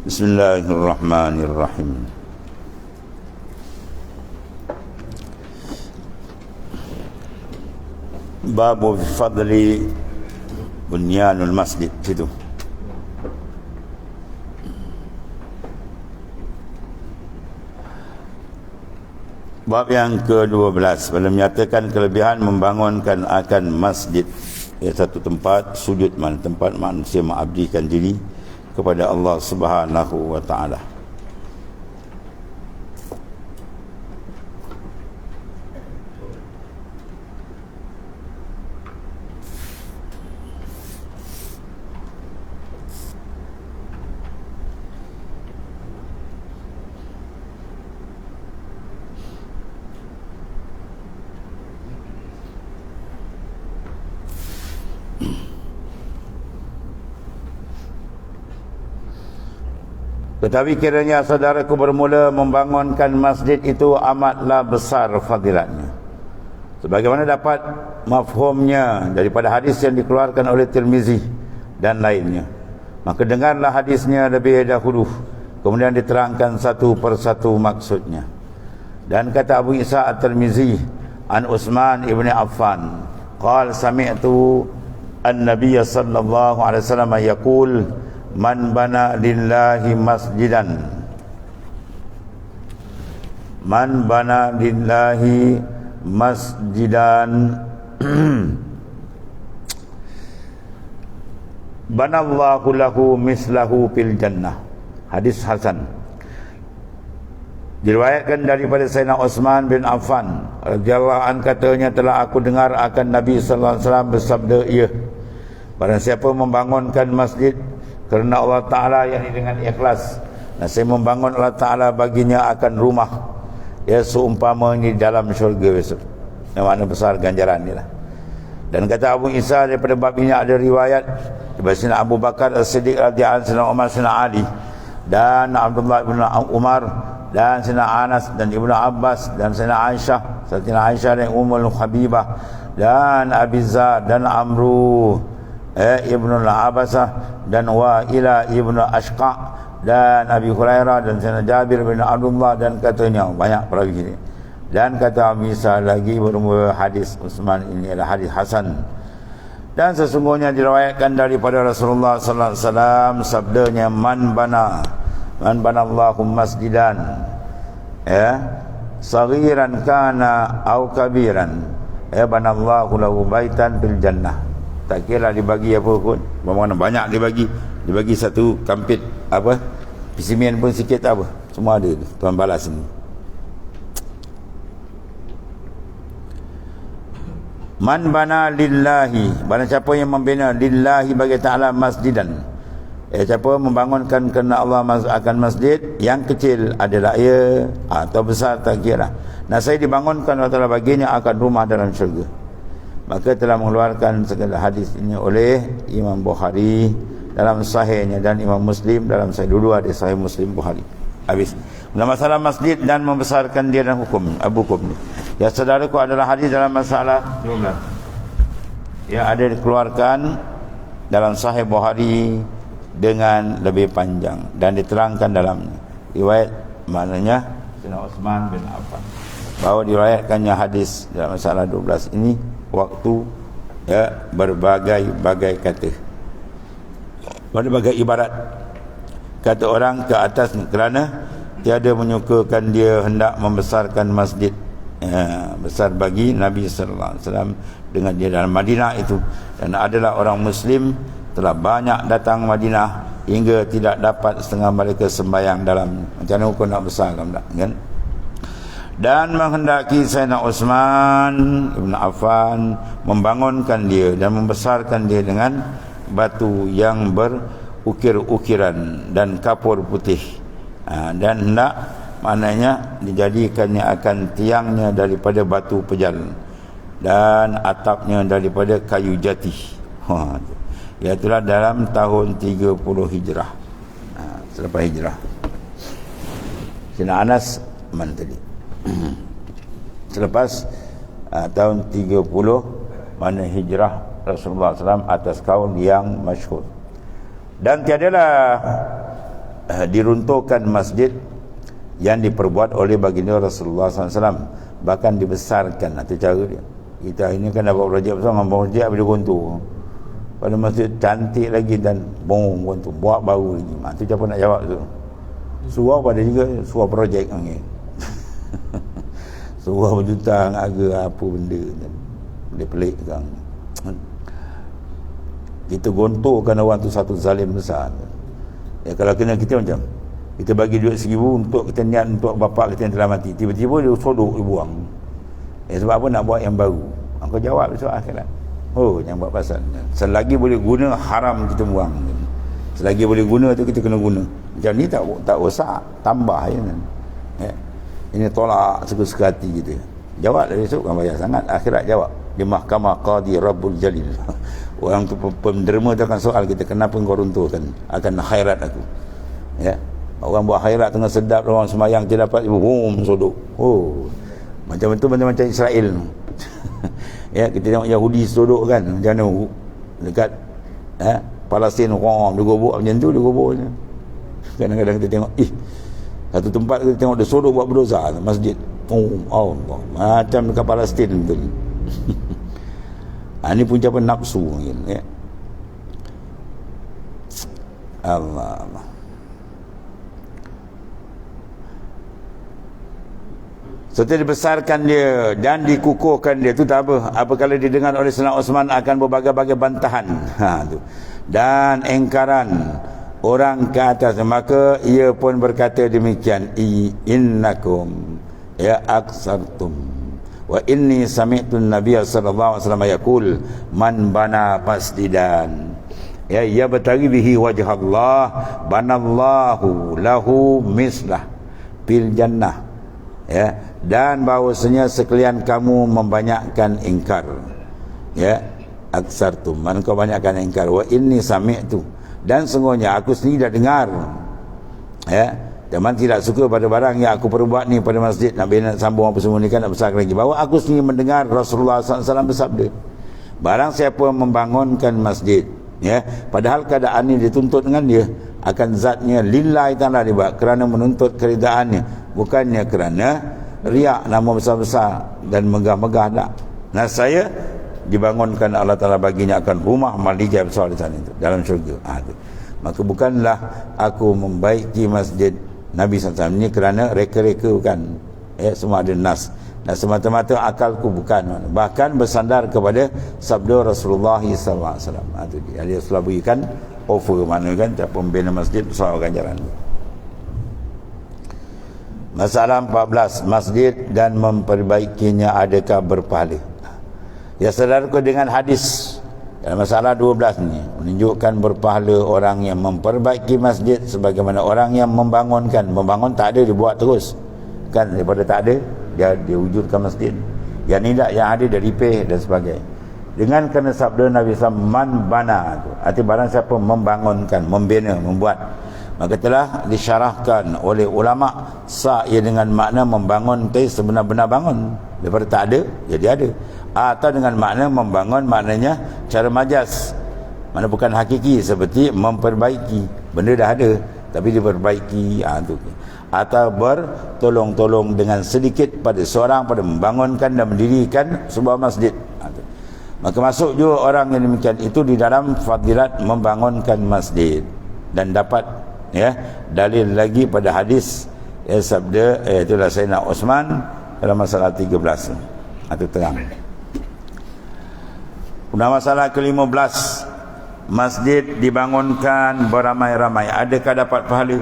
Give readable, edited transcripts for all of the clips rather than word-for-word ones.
Bismillahirrahmanirrahim. Babu fadli bunyanul masjid. Situ. Bab yang ke-12 pada menyatakan kelebihan membangunkan akan masjid, satu tempat sujud, tempat manusia mengabdikan diri kepada Allah Subhanahu wa taala. Tetapi kiranya saudaraku bermula membangunkan masjid itu amatlah besar fadilatnya, sebagaimana dapat mafhumnya daripada hadis yang dikeluarkan oleh Tirmizi dan lainnya. Maka dengarlah hadisnya lebih dahulu, kemudian diterangkan satu persatu maksudnya. Dan kata Abu Isa At-Tirmizi an Utsman ibn Affan qala sami'tu an-nabiy sallallahu alaihi wasallam yaqul man bana lillahi masjidan, man bana lillahi masjidan banallahu lahu mislahu fil jannah. Hadis hasan. Diriwayatkan daripada Sayyidina Utsman bin Affan radhiyallahu anhu, katanya telah aku dengar akan Nabi sallallahu alaihi wasallam bersabda, ia barang siapa membangunkan masjid kerana Allah Ta'ala, yang dengan ikhlas, dan saya membangun Allah Ta'ala baginya akan rumah, seumpama ini dalam syurga besok. Yang mana besar ganjaran ni lah. Dan kata Abu Isa, daripada bab ini ada riwayat daripada Sayyidina Abu Bakar As-Siddiq radhiyallahu anhu, Sayyidina Umar, Sayyidina Ali dan Abdullah bin Umar dan Sayyidina Anas dan Ibnu Abbas dan Sayyidina Aisyah, Sayyidina Aisyah dan Ummul Habibah dan Abi Zar dan Amru Ibnu Al-Abasah dan Wa'ila Ibnu Ashqa dan Abi Hurairah dan Sayyidina Jabir bin Abdullah, dan katanya banyak perawi ini. Dan kata Abi Isa lagi bermula hadis Utsman ini adalah hadis hasan. Dan sesungguhnya diriwayatkan daripada Rasulullah sallallahu alaihi wasallam sabdanya, man bana Allahu masjidan saghiran kana au kabiran banallahu lahu baitan fil jannah. Tak kira dibagi apa pun, bermakna banyak dibagi satu kampit apa, pisimen pun sikit apa, semua ada tu, Tuan balas ni. Man bana lillahi, barang siapa yang membina lillahi bagi ta'ala masjidan, siapa membangunkan kerana Allah akan masjid, yang kecil adalah ia atau besar tak kira, nah saya dibangunkan Allah Ta'ala baginya akan rumah dalam syurga. Maka telah mengeluarkan segala hadis ini oleh Imam Bukhari dalam sahihnya dan Imam Muslim dalam sahih, dua di sahih Muslim Bukhari. Habis. Masalah masjid dan membesarkan dia dan hukum ni. Ya saudaraku, adalah hadis dalam masalah 12. Ya ada dikeluarkan dalam sahih Bukhari dengan lebih panjang dan diterangkan dalam riwayat, maknanya Sayyidina Utsman bin Affan, bahawa diriwayatkannya hadis dalam masalah 12 ini waktu berbagai kata, berbagai ibarat kata orang ke atas, kerana tiada menyukakan dia hendak membesarkan masjid besar bagi Nabi sallallahu alaihi wasallam dengan dia dalam Madinah itu. Dan adalah orang Muslim telah banyak datang Madinah hingga tidak dapat setengah mereka sembahyang dalam. Macam mana hukum nak besarkan kan? Dan menghendaki Sayyidina Utsman ibn Affan membangunkan dia dan membesarkan dia dengan batu yang berukir-ukiran dan kapur putih, dan hendak, maknanya dijadikannya akan tiangnya daripada batu pejal dan atapnya daripada kayu jati. Iaitulah dalam tahun 30 Hijrah, selepas Hijrah. Sayyidina Anas man tadi selepas tahun 30 mana hijrah Rasulullah SAW atas kaul yang masyhur. Dan tiadalah diruntuhkan masjid yang diperbuat oleh baginda Rasulullah SAW, bahkan dibesarkan. Itu cara dia. Kita ini kan dapat projek besar, dengan projek bila runtuh pada masjid cantik lagi dan runtuh, buat baru lagi. Itu siapa nak jawab tu? Surau pada juga surau projek ni. Surau berjuta harga apa benda dia pelik kan. Kita gontorkan orang tu satu zalim besar. Ya, kalau kena kita macam kita bagi duit 1,000 untuk kita niat untuk bapak kita yang telah mati, tiba-tiba dia sodok dia buang. Sebab apa? Nak buat yang baru. Kau jawab besok akhirat. Oh, yang buat pasal selagi boleh guna, haram kita buang. Selagi boleh guna tu kita kena guna. Macam ni tak rosak, tambah je kan. Ya. Ini tolak suka-suka hati kita. Jawab dari esok kan bayar sangat. Akhirat jawab di mahkamah Qadi Rabbul Jalil. Orang tu penderma tu akan soal kita, kenapa kau runtuhkan akan khairat aku. Ya. Orang buat khairat tengah sedap, orang semayang dia dapat sodok. Oh. Macam itu macam Israel tu. Ya, kita tengok Yahudi sodok kan macam mana dekat Palestin, dia gobok macam tu, dia gobok je. Kadang-kadang kita tengok satu tempat kita tengok dia sodok buat berdosa, masjid. Allah, macam dekat Palestin betul. Ini pun siapa nafsu ya. Allah. Serta dibesarkan dia dan dikukuhkan dia. Itu tak apa. Apabila didengar oleh Sayyidina Osman akan berbagai-bagai bantahan. Tu. Dan engkaran orang ke atas. Maka ia pun berkata demikian. Innakum ya aksartum. Wa inni sami'tun Nabiya sallallahu alaihi wasallam yaqul man bana masjidan ya yabtaghi bihi wajh Allah banallahu lahu mislah fil jannah. Ya, dan bahawasanya sekalian kamu membanyakkan ingkar. Ya, aksartum, man kau banyakkan ingkar. Wa inni sami'tu, dan sungguhnya aku sendiri dah dengar. Ya, teman tidak suka pada barang yang aku perbuat ni pada masjid. Nabi nak sambung apa semua ni kan nak besar lagi. Bahawa aku sendiri mendengar Rasulullah SAW bersabda, barang siapa membangunkan masjid, ya, padahal keadaan ini dituntut dengan dia, akan zatnya lillahi ta'ala dibuat kerana menuntut keridaannya, bukannya kerana riak, nama besar-besar dan megah-megah tak. Nah, saya dibangunkan Allah Ta'ala baginya akan rumah maligai besar di sana itu, dalam syurga. Maka bukanlah aku membaiki masjid Nabi SAW ini kerana reka-reka, bukan. Semua ada nas. Dan semata-mata akalku bukan. Bahkan bersandar kepada sabda Rasulullah SAW. Itu dia. Dia Rasulullah berikan offer, mana kan siapa membina masjid besar ganjaran. Masalah 14, masjid dan memperbaikinya adakah berpahala? Ya saudaraku, dengan hadis dalam masalah 12 ni menunjukkan berpahala orang yang memperbaiki masjid sebagaimana orang yang membangunkan. Membangun tak ada, dibuat terus kan, daripada tak ada dia wujudkan masjid. Yang ni tak, yang ada dia repair dan sebagainya. Dengan kena sabda Nabi SAW, man bana tu, arti barang siapa membangunkan, membina, membuat. Maka telah disyarahkan oleh ulama sa' ia dengan makna membangun tu sebenar-benar bangun, daripada tak ada jadi ada. Atau dengan makna membangun maknanya cara majas, mana bukan hakiki, seperti memperbaiki benda dah ada tapi diperbaiki. Tu. Atau bertolong-tolong dengan sedikit pada seorang pada membangunkan dan mendirikan sebuah masjid. Maka masuk juga orang yang demikian itu di dalam fadilat membangunkan masjid. Dan dapat dalil lagi pada hadis sabda itulah Sayyidina Osman dalam masalah 13 itu terang. Kemudian masalah ke-15, masjid dibangunkan beramai-ramai, adakah dapat pahala?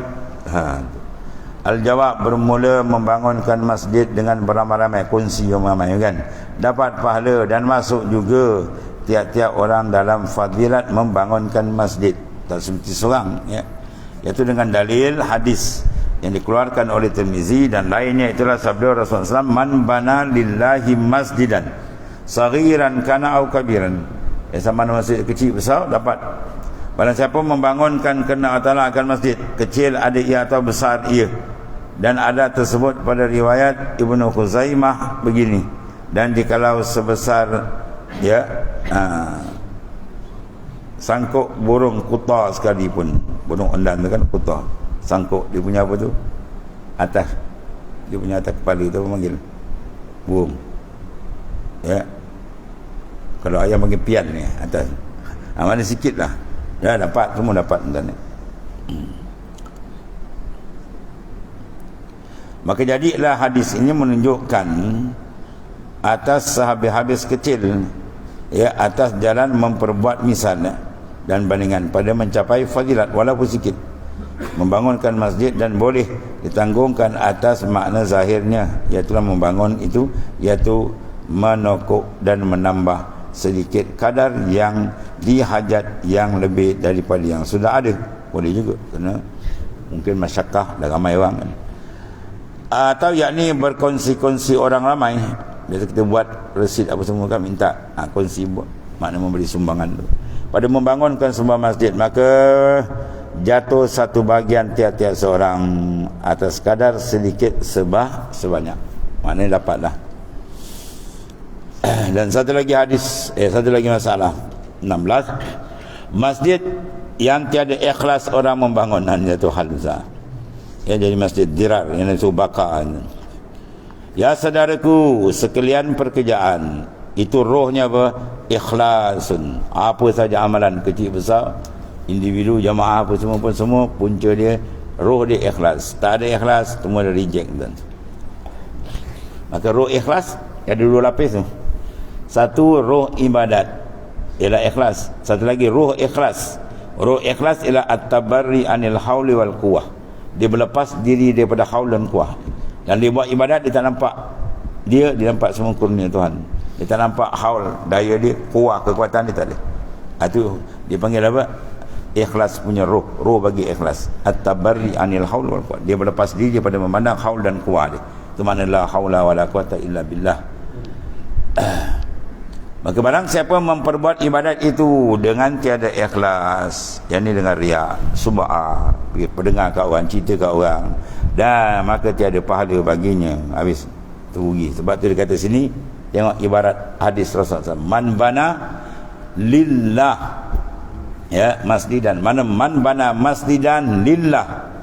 Al-jawab, bermula membangunkan masjid dengan beramai-ramai, kongsi ramai kan, dapat pahala dan masuk juga tiap-tiap orang dalam fadilat membangunkan masjid, tak seperti seorang iaitu dengan dalil hadis yang dikeluarkan oleh Tirmizi dan lainnya. Itulah sabda Rasulullah SAW, man bana lillahi masjidan saghiran kana au kabiran, sama masjid kecil besar dapat. Barang siapa membangunkan kerana Allah Ta'ala akan masjid, kecil ada ia atau besar ia. Dan ada tersebut pada riwayat Ibnu Khuzaimah begini, dan jikalau sebesar sangkuk burung kuta sekalipun, burung endan tu kan kuta, sangkuk dia punya apa tu, atas, dia punya atas kepala tu apa panggil, burung ya. Kalau ayam panggil pian ni atas, mana sikit lah dah dapat, semua dapat tuan. Maka jadilah hadis ini menunjukkan atas sehabis-habis kecil ya, atas jalan memperbuat misal dan bandingan pada mencapai fadilat walaupun sikit, membangunkan masjid dan boleh ditanggungkan atas makna zahirnya, iaitu membangun itu iaitu menokok dan menambah sedikit kadar yang dihajat yang lebih daripada yang sudah ada. Boleh juga, kerana mungkin masyarakat dah ramai orang kan. Atau yakni berkongsi-kongsi orang ramai. Biasa kita buat resit apa semua kan, minta kongsi buat, makna memberi sumbangan tu. Pada membangunkan sebuah masjid, maka jatuh satu bahagian tiap-tiap seorang atas kadar sedikit sebanyak, maknanya dapatlah. Dan satu lagi hadis, satu lagi masalah 16, masjid yang tiada ikhlas orang membangunannya tu halza ya, jadi masjid dirar yang itu bakar. Ya saudaraku sekalian pekerjaan itu rohnya apa? Ikhlasun. Apa saja amalan kecil besar, individu, jamaah apa semua pun, semua punca dia roh dia ikhlas. Tak ada ikhlas semua dah reject tuan. Maka roh ikhlas ada dua lapis tu. Satu roh ibadat ialah ikhlas, satu lagi roh ikhlas. Roh ikhlas ialah at-tabarri anil hauli wal quwwah. Dia berlepas diri daripada haul dan kuah, dan dia buat ibadat, dia tak nampak dia nampak semua kurnia Tuhan, dia tak nampak haul daya dia, kuah kekuatan dia tak ada. Itu dia panggil apa? Ikhlas punya roh, roh bagi ikhlas. At-tabarri anil haul wal quwwah, dia berlepas diri daripada memandang haul dan kuah dia. Itu makna la haula wala quwwata illa billah. Maka barang siapa memperbuat ibadat itu dengan tiada ikhlas, yakni dengan riak, sum'ah, pendengar kat orang, cerita kat orang, dan maka tiada pahala baginya. Habis tu rugi. Sebab tu dia kata sini, tengok ibarat hadis Rasulullah SAW, man bana lillah ya masjidan, mana man bana masjidan lillah,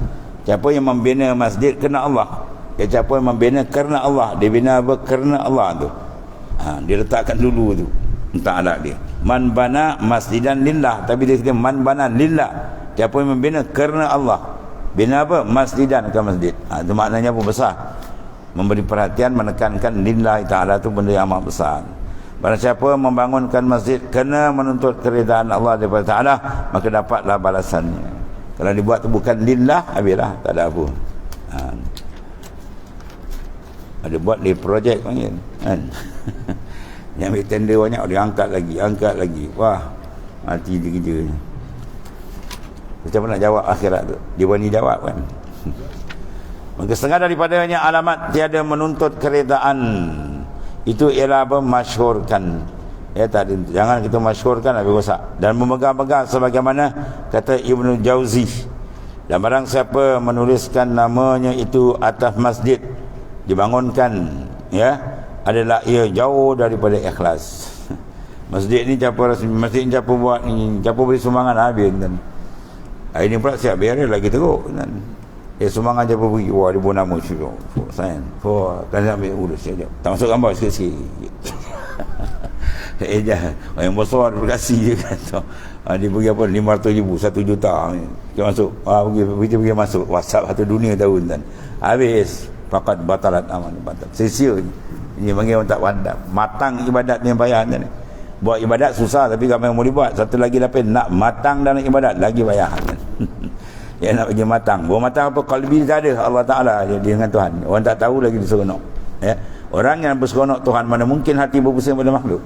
siapa yang membina masjid kerana Allah, siapa yang membina kerana Allah, dia bina apa? Kerana Allah tu. Dia letakkan dulu tu entah ada dia man bana masjidan lillah, tapi dia kata man bana lillah, siapa yang membina kerana Allah, bina apa? Masjidan ke masjid. Itu maknanya pun besar, memberi perhatian, menekankan lillah ta'ala tu benda yang amat besar. Barang siapa membangunkan masjid kerana menuntut keridaan Allah daripada ta'ala, maka dapatlah balasannya. Kalau dibuat tu bukan lillah, habislah, tak ada apa. Ada buat di projek panggil kan. Yang ambil tender banyak, dia angkat lagi. Wah, mati dia kerja. Macam mana nak jawab akhirat tu? Dia berani jawab kan. Maka setengah daripadanya alamat tiada menuntut keredaan itu ialah masyhurkan. Ya tak, jangan kita masyhurkan habis rosak. Dan memegang-pegang sebagaimana kata Ibnu Jauzi. Dan barang siapa menuliskan namanya itu atas masjid dibangunkan ya, adalah ia jauh daripada ikhlas. Masjid ni siapa rasmi, masjid ni siapa buat ni, siapa beri sumbangan habis kan. Ini pula siap beres lagi teruk kan. Sumbangan siapa beri, wah dia buat nama syuruk sayang, kan ambil urus sekejap, tak masuk gambar sikit-sikit. Yang besar dia kasih je kan. Dia bagi apa, 500,000, 1 juta dia masuk, pergi masuk WhatsApp satu dunia tahun kan. Habis fakat batalat amal, batal sia-sia. Ini panggil orang tak pandang matang ibadat ni, bayar kan. Buat ibadat susah tapi ramai yang boleh buat. Satu lagi lapis, nak matang dalam ibadat lagi bayar kan. Yang nak bagi matang, buat matang apa? Qalbi tak ada Allah Ta'ala dia dengan Tuhan, orang tak tahu lagi berseronok ya. Orang yang berseronok Tuhan, mana mungkin hati berpusing pada makhluk.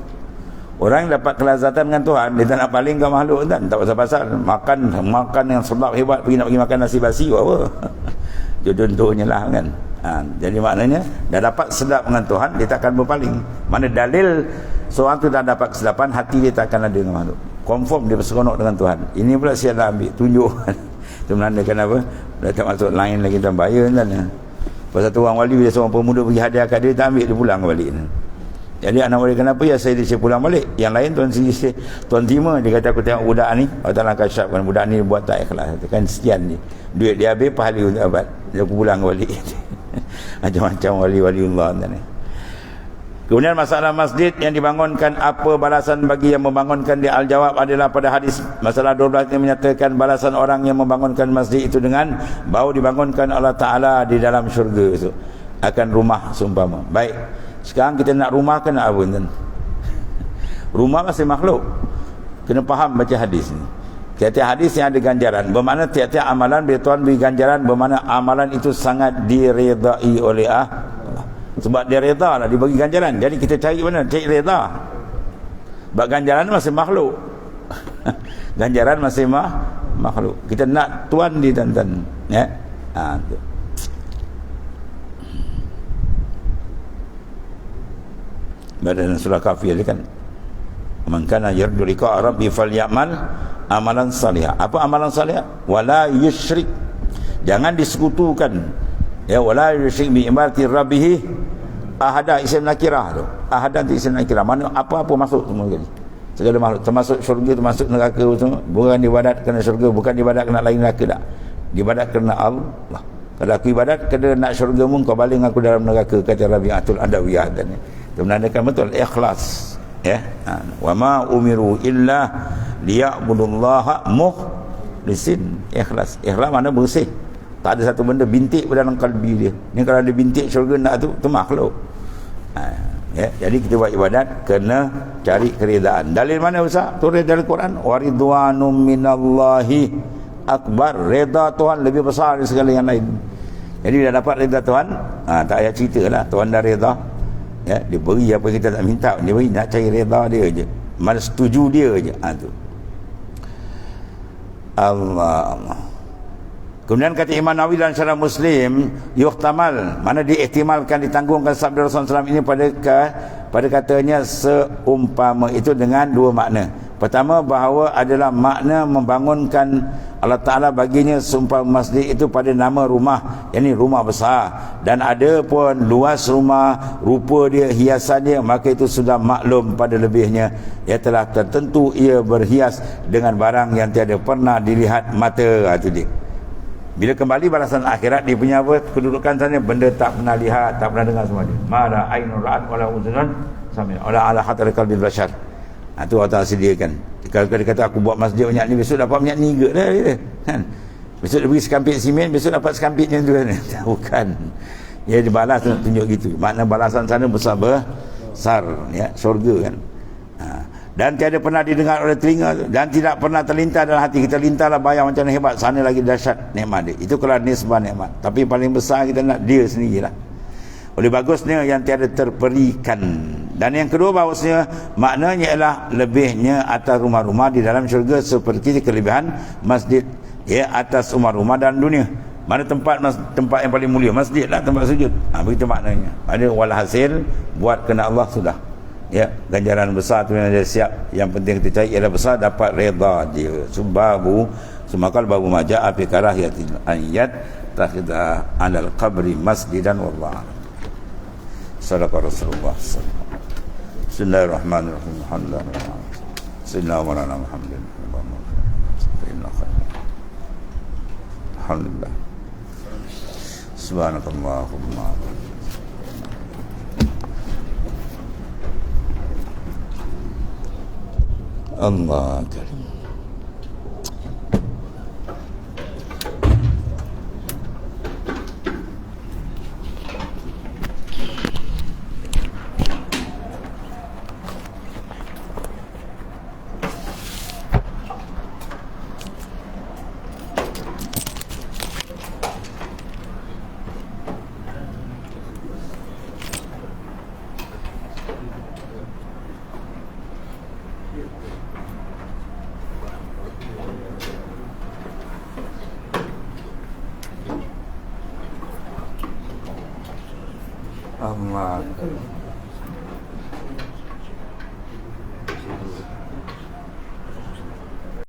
Orang yang dapat kelazatan dengan Tuhan, dia tak nak paling ke makhluk kan. Tak pasal-pasal makan yang sedap hebat, pergi nak pergi makan nasi basi apa. Contohnya lah kan. Jadi maknanya dah dapat sedap dengan Tuhan, dia takkan berpaling. Mana dalil seorang tu dah dapat kesedapan, hati dia takkan ada dengan makhluk, confirm dia berseronok dengan Tuhan. Ini pula saya dah ambil tunjuk. Itu menandakan apa? Dah tak masuk lain lagi dalam bahaya kan. Pasal tu orang wali, bila seorang pemuda pergi hadiah kat dia, tak ambil, dia pulang balik. Jadi anak murid, kenapa ya saya pulang balik? Yang lain tuan terima. Dia kata, aku tengok budak ni, Allah Ta'ala kasyafkan budak ni buat tak ikhlas. Kan sekian ni, duit dia habis, pahala untuk abad. Dia aku pulang balik. Macam-macam wali-waliullah ni. Kemudian masalah masjid yang dibangunkan, apa balasan bagi yang membangunkan dia? Al-jawab adalah pada hadis masalah 12 yang menyatakan balasan orang yang membangunkan masjid itu dengan bau dibangunkan Allah Ta'ala di dalam syurga itu akan rumah seumpama. Baik, sekarang kita nak rumah ke nak apa tuan? Rumah masih makhluk. Kena faham baca hadis ni. Tiap-tiap hadis yang ada ganjaran, bermakna tiap-tiap amalan bila Tuhan beri ganjaran, bermakna amalan itu sangat diredai oleh Allah. Sebab dia reda lah, dibagi ganjaran. Jadi kita cari mana? Cari reda. Sebab ganjaran masih makhluk. Ganjaran masih makhluk. Kita nak Tuhan di tuan-tuan. Ya. Tu. Badan surah Kafir kan. Man kana yarju liqa rabbi falyamal amalan salih. Apa amalan salih? Wala yusyrik. Jangan disekutukan. Ya, wala yusyrik bi ibadati rabbih ahada, isim nakirah tu. Ahada tu isim nakirah. Mana apa-apa masuk semua kali. Segala makhluk, termasuk syurga, termasuk neraka semua. Bukan ibadat kerana syurga, bukan ibadat kerana lain neraka tak. Ibadat kerana Allah. Kalau aku ibadat kerana nak syurga mu, kau baling aku dalam neraka, kata Rabi'atul Adawiyah tadi. Itu menandakan betul ikhlas. Ya. Wa ma umiru illa liya'budullaha mukhlisin. Ikhlas. Ikhlas mana bersih. Tak ada satu benda bintik pada dalam kalbi dia. Ni kalau ada bintik syurga nak tu makhluk. Ya, jadi kita buat ibadat kena cari keredaan. Dalil mana Ustaz? Turun dalam Quran, waridwanum minallahi akbar. Reda Tuhan lebih besar dari segala yang lain. Jadi dah dapat reda Tuhan, tak payah cerita lah. Tuhan dah reda. Ya, dia beri apa kita tak minta. Dia beri, nak cari reda dia je. Mana setuju dia je. Tu. Allah. Kemudian kata Imam Nawawi dalam Syarah Muslim, yuhtamal, mana diihtimalkan, ditanggungkan sabda Rasulullah SAW ini pada katanya seumpama itu dengan dua makna. Pertama, bahawa adalah makna membangunkan Allah Ta'ala baginya seumpama masjid itu pada nama rumah, yakni rumah besar, dan ada pun luas rumah, rupa dia, hiasan dia, maka itu sudah maklum pada lebihnya, ia telah tertentu ia berhias dengan barang yang tiada pernah dilihat mata. Itu dia. Bila kembali balasan akhirat, dia punya apa? Kedudukan sana, benda tak pernah lihat, tak pernah dengar semua dia. Mala ainun ra'at wala uzunun sami'at wala ala khatar qalbil bashar. Itu Allah Ta'ala sediakan. Kalau dia kata aku buat masjid banyak ni, besok dapat banyak ni juga dah dia. Kan? Besok dia beri sekampit simen, besok dapat sekampitnya tu kan. Bukan. Dia dibalas tunjuk gitu. Makna balasan sana besar ya, syurga kan. Dan tiada pernah didengar oleh telinga dan tidak pernah terlintas dalam hati kita. Lintaslah bayang macam mana hebat, sana lagi dahsyat nikmat dia. Itu kalau nisbah nikmat. Tapi paling besar kita nak dia sendirilah. Oleh bagusnya yang tiada terperikan. Dan yang kedua, bagusnya maknanya ialah lebihnya atas rumah-rumah di dalam syurga seperti kelebihan masjid ya atas rumah-rumah dalam dunia. Mana tempat yang paling mulia? Masjid lah, tempat sujud. Begitu maknanya. Ada walhasil buat kena Allah sudah. Ya, ganjaran besar tu yang dia siap. Yang penting kita cari ialah besar, dapat reda dia. Subabu semakal babu maja'a fi karahiyatil ayat takhidha 'alal qabri masjidan wallahu. Sadaqah Rasulullah sallallahu alaihi wasallam. Bismillahirrahmanirrahim. Alhamdulillah. Sayyidina wa lana Muhammadin. Alhamdulillah. Subhanakallahumma Allah Karim. Allah.